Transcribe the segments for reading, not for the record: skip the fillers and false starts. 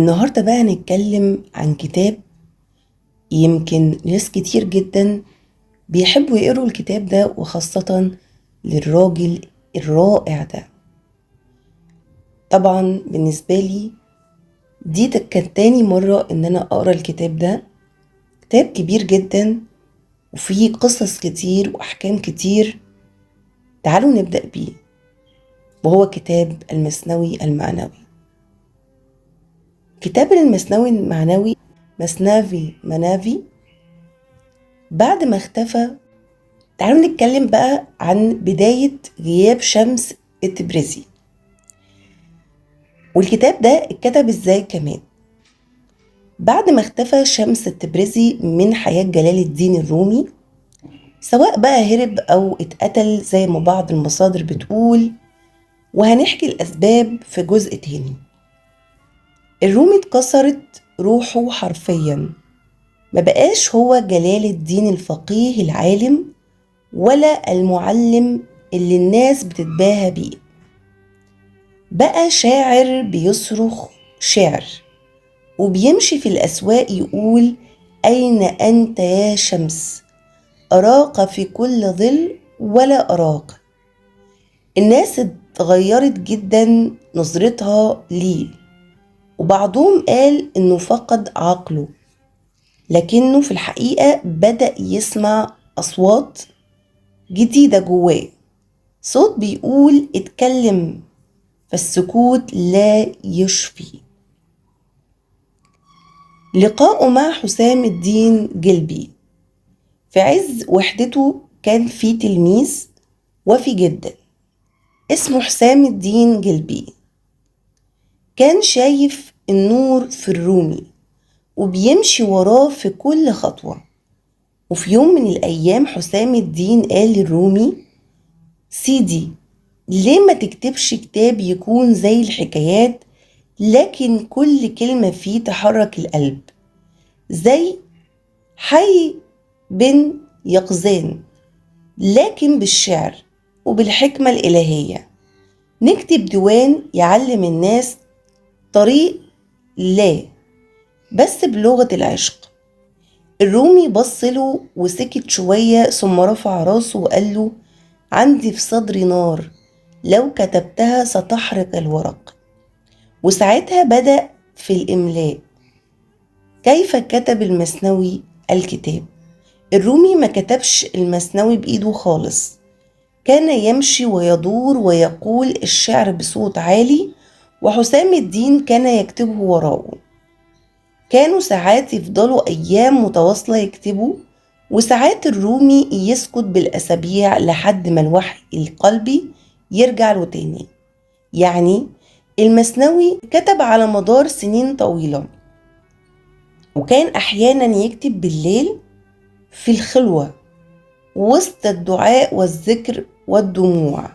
النهاردة بقى هنتكلم عن كتاب يمكن ناس كتير جدا بيحبوا يقروا الكتاب ده، وخاصة للراجل الرائع ده. طبعا بالنسبة لي دي كانت تاني مرة ان انا اقرا الكتاب ده. كتاب كبير جدا وفيه قصص كتير واحكام كتير. تعالوا نبدأ بيه، وهو كتاب المثنوي المعنوي. كتاب المثنوي المعنوي مثنافي منافي بعد ما اختفى. تعالوا نتكلم بقى عن بداية غياب شمس التبريزي، والكتاب ده اتكتب ازاي كمان. بعد ما اختفى شمس التبريزي من حياة جلال الدين الرومي، سواء بقى هرب أو اتقتل زي ما بعض المصادر بتقول، وهنحكي الأسباب في جزء تاني. الرومي اتكسرت روحه حرفيا، ما بقاش هو جلال الدين الفقيه العالم ولا المعلم اللي الناس بتتباهى بيه. بقى شاعر بيصرخ شعر، وبيمشي في الأسواق يقول: أين أنت يا شمس؟ أراك في كل ظل ولا أراك. الناس اتغيرت جدا نظرتها ليه، وبعضهم قال إنه فقد عقله، لكنه في الحقيقة بدأ يسمع أصوات جديدة جواه. صوت بيقول: اتكلم، فالسكوت لا يشفي. لقاؤه مع حسام الدين جلبي. في عز وحدته كان في تلميذ وفي جدا اسمه حسام الدين جلبي، كان شايف النور في الرومي وبيمشي وراه في كل خطوة. وفي يوم من الأيام حسام الدين قال للرومي: سيدي، ليه ما تكتبش كتاب يكون زي الحكايات، لكن كل كلمة فيه تحرك القلب، زي حي بن يقظان، لكن بالشعر وبالحكمة الإلهية. نكتب ديوان يعلم الناس طريق الله، بس بلغة العشق. الرومي بصله وسكت شوية، ثم رفع راسه وقال له: عندي في صدري نار، لو كتبتها ستحرق الورق. وساعتها بدأ في الإملاء. كيف كتب المثنوي الكتاب؟ الرومي ما كتبش المثنوي بإيده خالص، كان يمشي ويدور ويقول الشعر بصوت عالي، وحسام الدين كان يكتبه وراءه. كانوا ساعات يفضلوا أيام متواصلة يكتبوا، وساعات الرومي يسكت بالأسابيع لحد ما الوحي القلبي يرجع له تاني. يعني المثنوي كتب على مدار سنين طويلة، وكان أحيانا يكتب بالليل في الخلوة وسط الدعاء والذكر والدموع.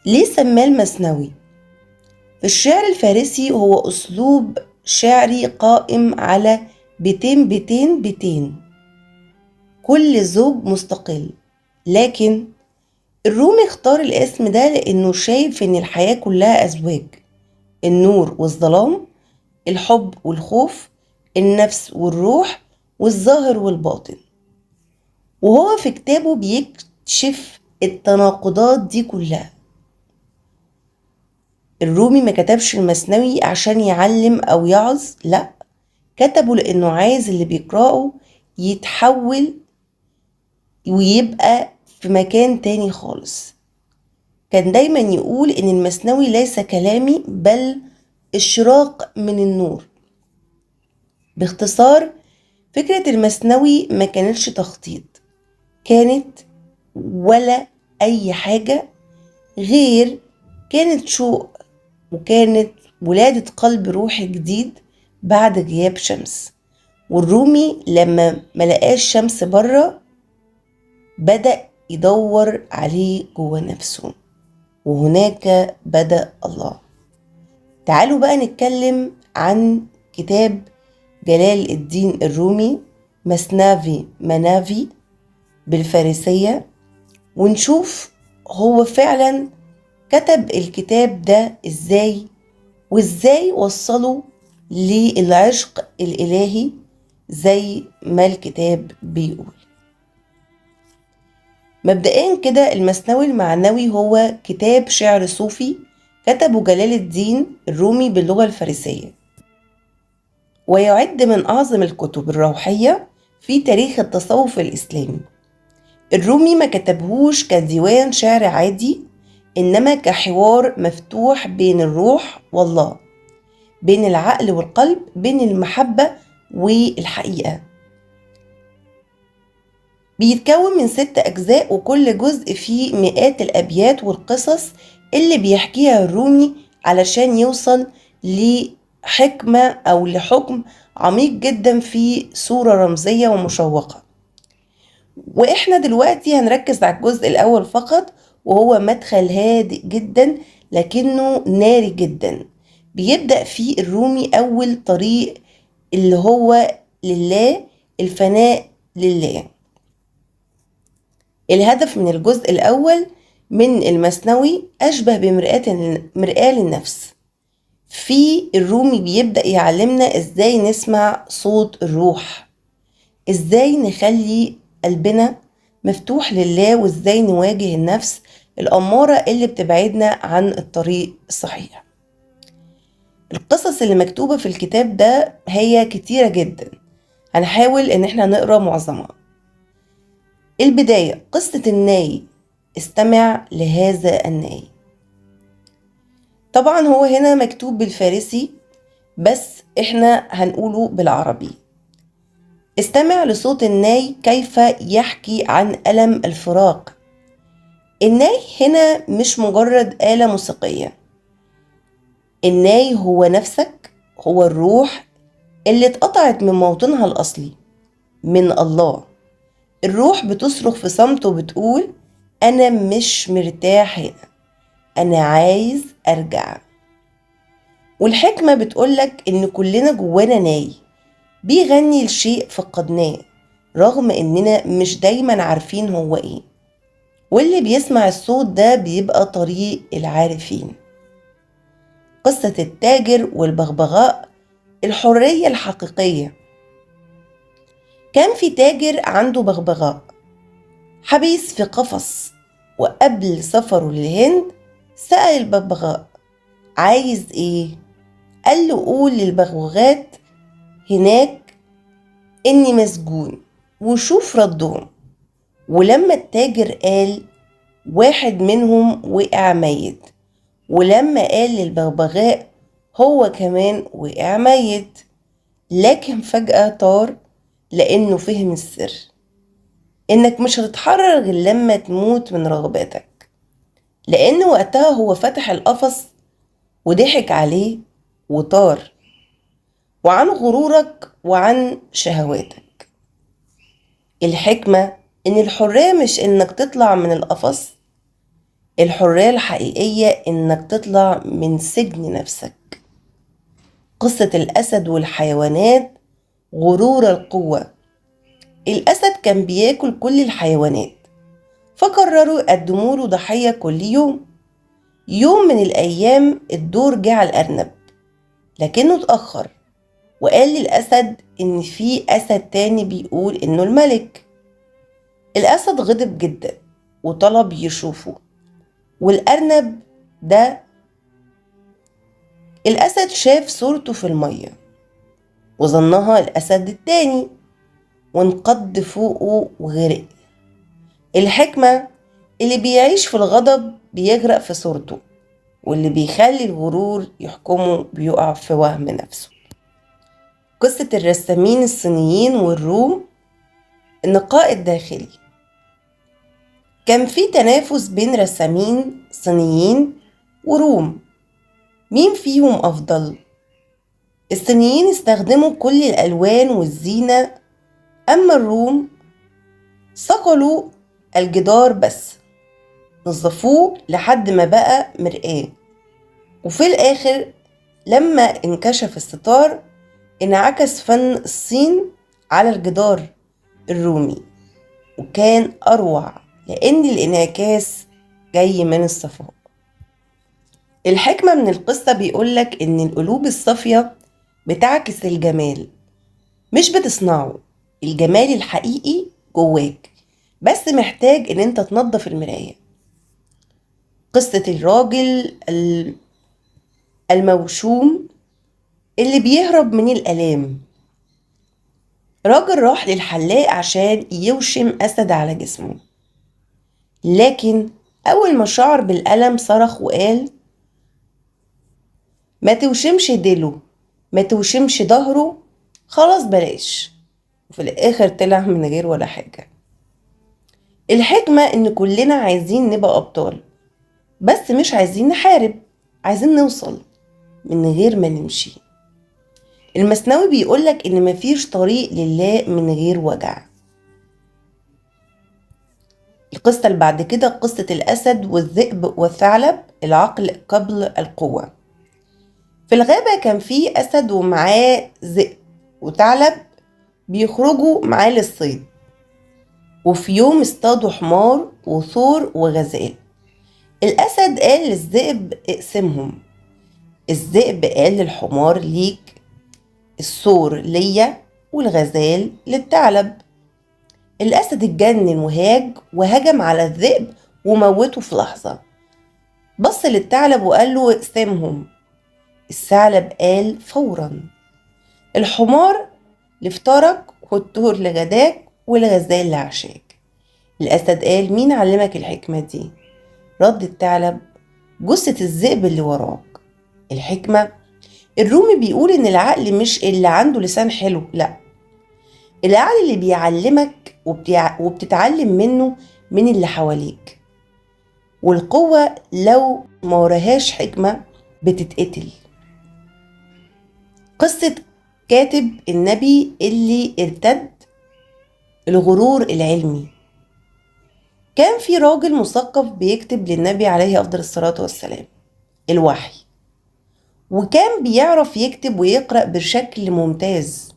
ليه سماه المثنوي؟ في الشعر الفارسي هو أسلوب شعري قائم على بيتين بيتين بيتين، كل زوج مستقل. لكن الرومي اختار الاسم ده لأنه شايف إن الحياة كلها أزواج: النور والظلام، الحب والخوف، النفس والروح، والظاهر والباطن. وهو في كتابه بيكشف التناقضات دي كلها. الرومي ما كتبش المثنوي عشان يعلم أو يعظ، لأ، كتبه لأنه عايز اللي بيقرأه يتحول ويبقى في مكان تاني خالص. كان دايما يقول إن المثنوي ليس كلامي بل إشراق من النور. باختصار، فكرة المثنوي ما كانتش تخطيط، كانت ولا أي حاجة غير كانت شوق، وكانت ولادة قلب روحي جديد بعد غياب شمس. والرومي لما ملقاش شمس بره بدأ يدور عليه جوه نفسه، وهناك بدأ الله. تعالوا بقى نتكلم عن كتاب جلال الدين الرومي مثنافي منافي بالفارسية، ونشوف هو فعلا كتب الكتاب ده ازاي، وإزاي وصلوا للعشق الإلهي زي ما الكتاب بيقول. مبدئيا كده المثنوي المعنوي هو كتاب شعر صوفي كتبه جلال الدين الرومي باللغة الفارسية، ويعد من أعظم الكتب الروحية في تاريخ التصوف الإسلامي. الرومي ما كتبهوش كديوان شعر عادي، إنما كحوار مفتوح بين الروح والله، بين العقل والقلب، بين المحبة والحقيقة. بيتكون من 6 أجزاء، وكل جزء فيه مئات الأبيات والقصص اللي بيحكيها الرومي علشان يوصل لحكمة أو لحكم عميق جدا في صورة رمزية ومشوقة. وإحنا دلوقتي هنركز على الجزء الأول فقط، وهو مدخل هادئ جدا لكنه ناري جدا. بيبدأ فيه الرومي أول طريق اللي هو لله، الفناء لله. الهدف من الجزء الأول من المثنوي أشبه بمرآة للنفس. في الرومي بيبدأ يعلمنا إزاي نسمع صوت الروح، إزاي نخلي قلبنا مفتوح لله، وإزاي نواجه النفس الأمارة اللي بتبعدنا عن الطريق الصحيح. القصص اللي مكتوبة في الكتاب ده هي كتيرة جدا، هنحاول إن احنا نقرأ معظمها. البداية، قصة الناي، استمع لهذا الناي. طبعا هو هنا مكتوب بالفارسي، بس احنا هنقوله بالعربي. استمع لصوت الناي كيف يحكي عن ألم الفراق. الناي هنا مش مجرد آلة موسيقية، الناي هو نفسك، هو الروح اللي اتقطعت من موطنها الأصلي من الله. الروح بتصرخ في صمت وبتقول أنا مش مرتاح هنا، أنا عايز أرجع. والحكمة بتقولك إن كلنا جوانا ناي بيغني لشيء فقدناه، رغم إننا مش دايما عارفين هو إيه. واللي بيسمع الصوت ده بيبقى طريق العارفين. قصة التاجر والبغبغاء، الحرية الحقيقية. كان في تاجر عنده بغبغاء حبيس في قفص، وقبل سفره للهند سأل البغبغاء عايز ايه؟ قال له قول للبغبغات هناك اني مسجون وشوف ردهم. ولما التاجر قال، واحد منهم وقع ميت، ولما قال للبغبغاء هو كمان وقع ميت، لكن فجأة طار لأنه فهم السر، إنك مش هتتحرر غير لما تموت من رغباتك. لأن وقتها هو فتح القفص وضحك عليه وطار، وعن غرورك وعن شهواتك. الحكمة إن الحرية مش إنك تطلع من القفص، الحرية الحقيقية إنك تطلع من سجن نفسك. قصة الأسد والحيوانات، غرور القوة. الأسد كان بياكل كل الحيوانات، فقرروا يقدموا له ضحية كل يوم. يوم من الأيام الدور جه على الأرنب، لكنه اتأخر وقال للأسد إن في أسد تاني بيقول إنه الملك. الأسد غضب جدا وطلب يشوفه، والأرنب ده الأسد شاف صورته في المية وظنها الأسد التاني، وانقض فوقه وغرق. الحكمة، اللي بيعيش في الغضب بيغرق في صورته، واللي بيخلي الغرور يحكمه بيقع في وهم نفسه. قصة الرسامين الصينيين والروم، النقاء الداخلي. كان في تنافس بين رسامين صينيين وروم، مين فيهم أفضل؟ الصينيين استخدموا كل الألوان والزينة، أما الروم صقلوا الجدار بس، نظفوه لحد ما بقى مرآة. وفي الآخر لما انكشف الستار انعكس فن الصين على الجدار الرومي، وكان أروع لأن الانعكاس جاي من الصفاء. الحكمة من القصة بيقولك إن القلوب الصافية بتعكس الجمال، مش بتصنعه. الجمال الحقيقي جواك، بس محتاج إن أنت تنظف المراية. قصة الراجل الموشوم اللي بيهرب من الآلام. راجل راح للحلاق عشان يوشم أسد على جسمه، لكن أول ما شعر بالألم صرخ وقال: ما توشمش ديله، ما توشمش ظهره، خلاص بلاش. وفي الآخر طلع من غير ولا حاجة. الحكمة إن كلنا عايزين نبقى أبطال، بس مش عايزين نحارب، عايزين نوصل من غير ما نمشي. المثنوي بيقولك إن مفيش طريق لله من غير وجع. القصة اللي بعد كده قصة الأسد والذئب والثعلب، العقل قبل القوة. في الغابة كان في أسد ومعاه ذئب وثعلب بيخرجوا معاه للصيد. وفي يوم اصطادوا حمار وثور وغزال. الأسد قال للذئب: اقسمهم. الذئب قال للحمار: ليك، الثور ليا، والغزال للثعلب. الأسد اتجنن وهجم على الذئب وموته في لحظة. بص للثعلب وقال له: اقسمهم. الثعلب قال: فورا. الحمار لفطارك، والثور لغداك، والغزال لعشاك. الأسد قال: مين علمك الحكمة دي؟ رد الثعلب: جثة الذئب اللي وراك. الحكمة: الرومي بيقول إن العقل مش اللي عنده لسان حلو، لأ، العقل اللي بيعلمك وبتتعلم منه من اللي حواليك. والقوة لو ما وراهاش حكمة بتتقتل. قصة كاتب النبي اللي ارتد الغرور العلمي. كان في راجل مثقف بيكتب للنبي عليه أفضل الصلاة والسلام الوحي، وكان بيعرف يكتب ويقرأ بشكل ممتاز.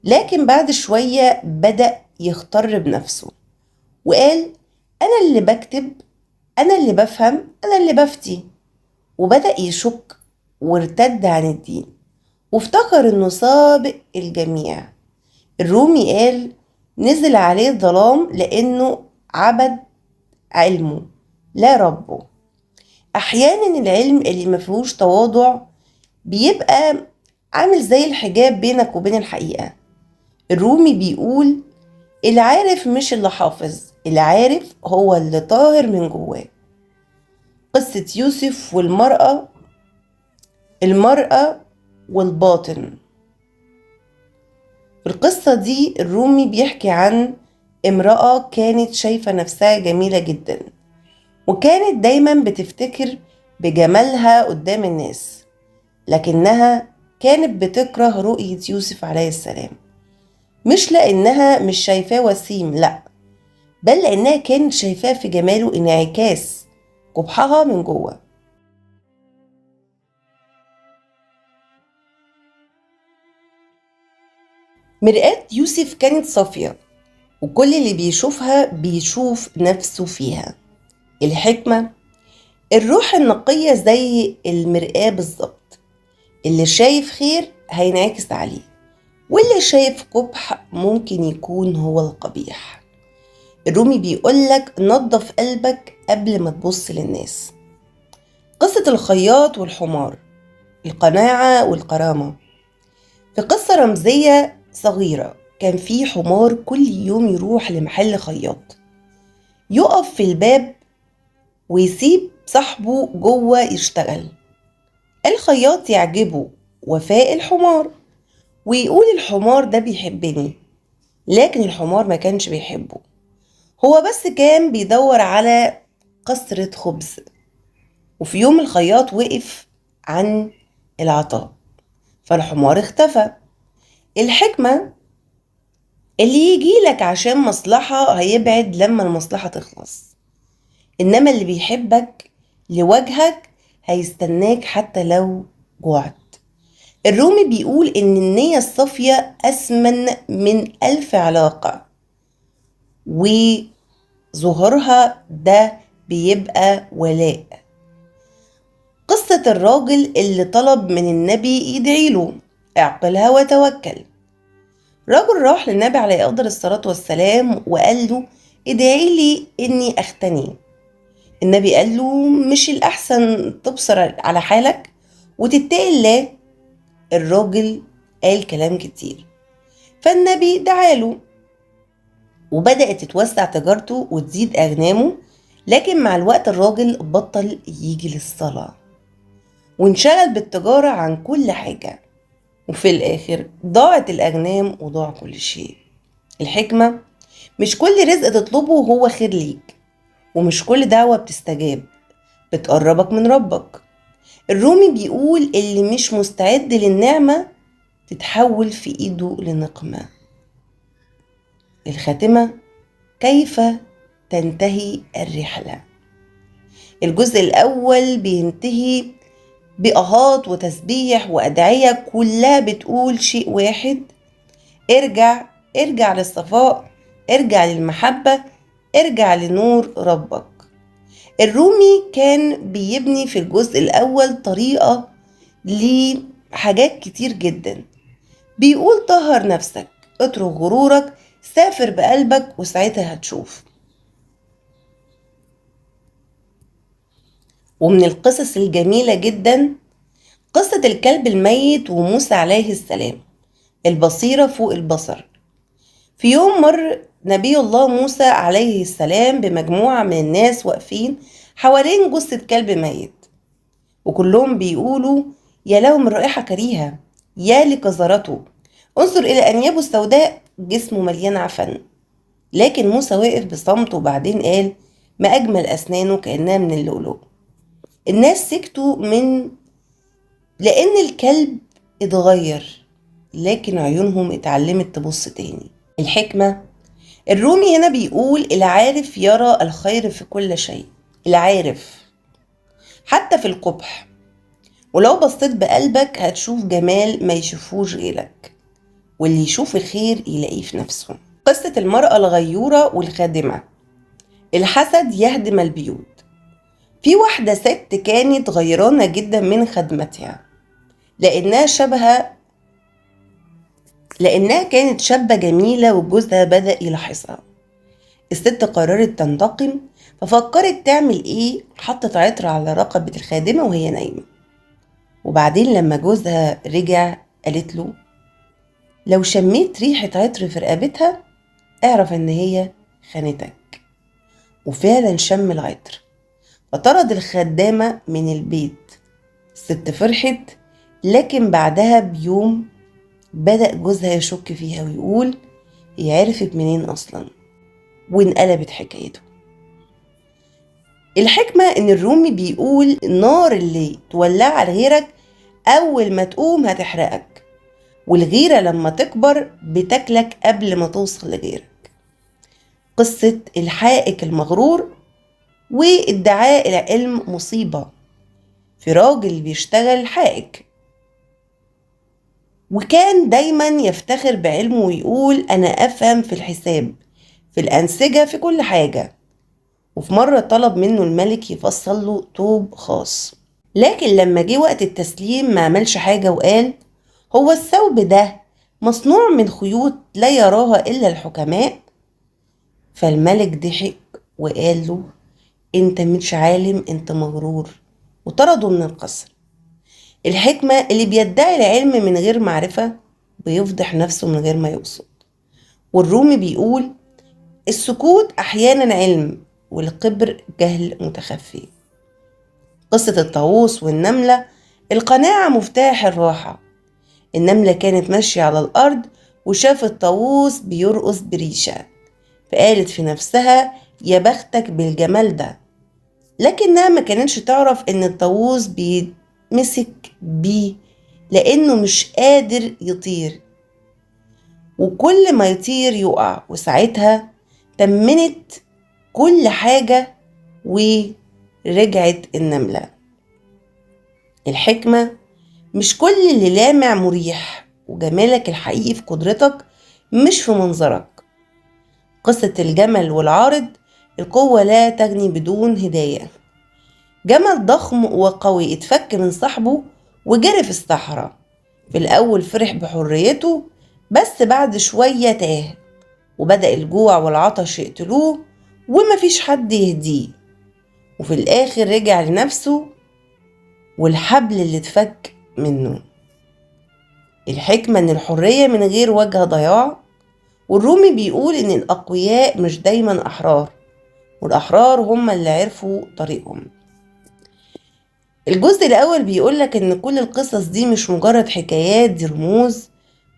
لكن بعد شوية بدأ يختار بنفسه وقال: أنا اللي بكتب، أنا اللي بفهم، أنا اللي بفتي. وبدأ يشك وارتد عن الدين وافتكر إنه سابق الجميع. الرومي قال: نزل عليه الظلام لأنه عبد علمه لا ربه. أحيانا العلم اللي مفيهوش تواضع بيبقى عامل زي الحجاب بينك وبين الحقيقة. الرومي بيقول: العارف مش اللي حافظ، العارف هو اللي طاهر من جواه. قصة يوسف والمرأة، المرأة والباطن. في القصة دي الرومي بيحكي عن امرأة كانت شايفة نفسها جميلة جدا، وكانت دايما بتفتكر بجمالها قدام الناس، لكنها كانت بتكره رؤية يوسف عليه السلام، مش لأنها مش شايفاه وسيم، لأ، بل لأنها كانت شايفاه في جماله انعكاس قبحها من جوه. مرآة يوسف كانت صافية، وكل اللي بيشوفها بيشوف نفسه فيها. الحكمة: الروح النقية زي المرآة بالظبط، اللي شايف خير هينعكس عليه، واللي شايف قبح ممكن يكون هو القبيح. الرومي بيقولك: نظف قلبك قبل ما تبص للناس. قصة الخياط والحمار، القناعة والكرامة. في قصة رمزية صغيرة، كان في حمار كل يوم يروح لمحل خياط، يقف في الباب ويسيب صاحبه جوه يشتغل. الخياط يعجبه وفاء الحمار ويقول: الحمار ده بيحبني. لكن الحمار ما كانش بيحبه، هو بس كان بيدور على قصرة خبز. وفي يوم الخياط وقف عن العطاء، فالحمار اختفى. الحكمة: اللي يجيلك عشان مصلحة هيبعد لما المصلحة تخلص، إنما اللي بيحبك لوجهك هيستناك حتى لو جوعت. الرومي بيقول إن النية الصافية أثمن من 1000 علاقة، وظهورها ده بيبقى ولاء. قصة الراجل اللي طلب من النبي يدعيله، اعقلها وتوكل. راجل راح للنبي عليه أفضل الصلاة والسلام وقال له ادعي لي إني أختني. النبي قال له مش الأحسن تبصر على حالك وتتقي الله؟ الراجل قال كلام كتير، فالنبي دعاله وبدأت تتوسع تجارته وتزيد أغنامه. لكن مع الوقت الراجل بطل يجي للصلاة وانشغل بالتجارة عن كل حاجة، وفي الآخر ضاعت الأغنام وضاع كل شيء. الحكمة: مش كل رزق تطلبه هو خير ليك، ومش كل دعوة بتستجاب بتقربك من ربك. الرومي بيقول اللي مش مستعد للنعمة تتحول في ايده لنقمة. الخاتمة: كيف تنتهي الرحلة؟ الجزء الأول بينتهي بأهات وتسبيح وأدعية كلها بتقول شيء واحد: ارجع للصفاء، ارجع للمحبة، ارجع لنور ربك. الرومي كان بيبني في الجزء الأول طريقة لحاجات كتير جدا. بيقول طهر نفسك، اترك غرورك، سافر بقلبك وساعتها هتشوف. ومن القصص الجميلة جدا قصة الكلب الميت وموسى عليه السلام، البصيرة فوق البصر. في يوم مر نبي الله موسى عليه السلام بمجموعة من الناس واقفين حوالين جثة كلب ميت، وكلهم بيقولوا يا له من رائحة كريهة، يا لقذرته، انظر إلى أنيابه السوداء، جسمه مليان عفن. لكن موسى واقف بصمت وبعدين قال ما أجمل أسنانه كأنها من اللؤلؤ. الناس سكتوا لأن الكلب اتغير، لكن عيونهم اتعلمت تبص تاني. الحكمة: الرومي هنا بيقول العارف يرى الخير في كل شيء، العارف حتى في القبح، ولو بصيت بقلبك هتشوف جمال ما يشوفوش غيرك، واللي يشوف الخير يلاقيه في نفسه. قصة المرأة الغيورة والخادمة، الحسد يهدم البيوت. في واحدة ست كانت غيرانة جدا من خدمتها لأنها كانت شابة جميلة وجوزها بدأ يلاحظها. الست قررت تنتقم، ففكرت تعمل ايه؟ حطت عطر على رقبة الخادمة وهي نايمة، وبعدين لما جوزها رجع قالت له لو شميت ريحة عطر في رقبتها اعرف ان هي خانتك. وفعلا شم العطر فطرد الخدامة من البيت. الست فرحت، لكن بعدها بيوم بدأ جوزها يشك فيها ويقول هي عرفت منين أصلا، وانقلبت حكايته. الحكمة إن الرومي بيقول النار اللي تولع على غيرك أول ما تقوم هتحرقك، والغيرة لما تكبر بتاكلك قبل ما توصل لغيرك. قصة الحائك المغرور وادعاء العلم مصيبة. في راجل بيشتغل حائك وكان دايما يفتخر بعلمه ويقول أنا أفهم في الحساب، في الأنسجة، في كل حاجة. وفي مرة طلب منه الملك يفصل له طوب خاص، لكن لما جه وقت التسليم ما عملش حاجة وقال هو الثوب ده مصنوع من خيوط لا يراها إلا الحكماء. فالملك ضحك وقال له انت مش عالم، انت مغرور، وطرده من القصر. الحكمة: اللي بيدعي العلم من غير معرفة بيفضح نفسه من غير ما يقصد. والرومي بيقول السكوت أحيانا علم، والكبر جهل متخفي. قصة الطاووس والنملة، القناعة مفتاح الراحة. النملة كانت ماشية على الأرض وشافت الطاووس بيرقص بريشة، فقالت في نفسها يا بختك بالجمال ده، لكنها ما كانتش تعرف ان الطاووس بيتمسك بيه لانه مش قادر يطير، وكل ما يطير يقع. وساعتها تمنت كل حاجة ورجعت النملة. الحكمة: مش كل اللي لامع مريح، وجمالك الحقيقي في قدرتك مش في منظرك. قصة الجمل والعارض، القوة لا تغني بدون هداية. جمل ضخم وقوي اتفك من صاحبه وجري في الصحراء. في الأول فرح بحريته، بس بعد شوية تاه، وبدأ الجوع والعطش يقتلوه ومفيش حد يهديه. وفي الآخر رجع لنفسه والحبل اللي اتفك منه. الحكمة إن الحرية من غير وجه ضياع. والرومي بيقول إن الأقوياء مش دايما أحرار، والأحرار هم اللي عرفوا طريقهم. الجزء الأول بيقولك إن كل القصص دي مش مجرد حكايات، دي رموز،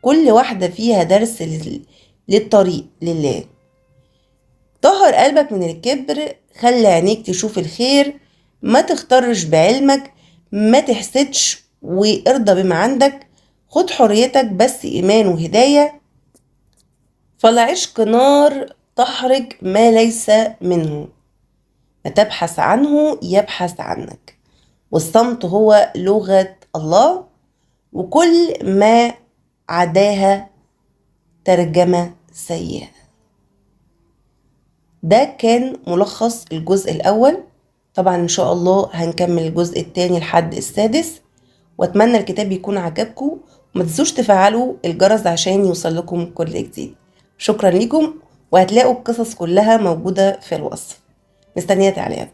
كل واحدة فيها درس للطريق لله. طهر قلبك من الكبر، خلي عينيك تشوف الخير، ما تختارش بعلمك، ما تحسدش وارضى بما عندك، خد حريتك بس إيمان وهداية. فالعشق نار تحرق ما ليس منه، ما تبحث عنه يبحث عنك، والصمت هو لغة الله، وكل ما عداها ترجمة سيئة. ده كان ملخص الجزء الأول. طبعا إن شاء الله هنكمل الجزء الثاني لحد السادس، وأتمنى الكتاب يكون عجبكم، وما تنسوش تفعلوا الجرس عشان يوصل لكم كل جديد. شكرا لكم، وهتلاقوا القصص كلها موجودة في الوصف. مستنية تعليقاتكم.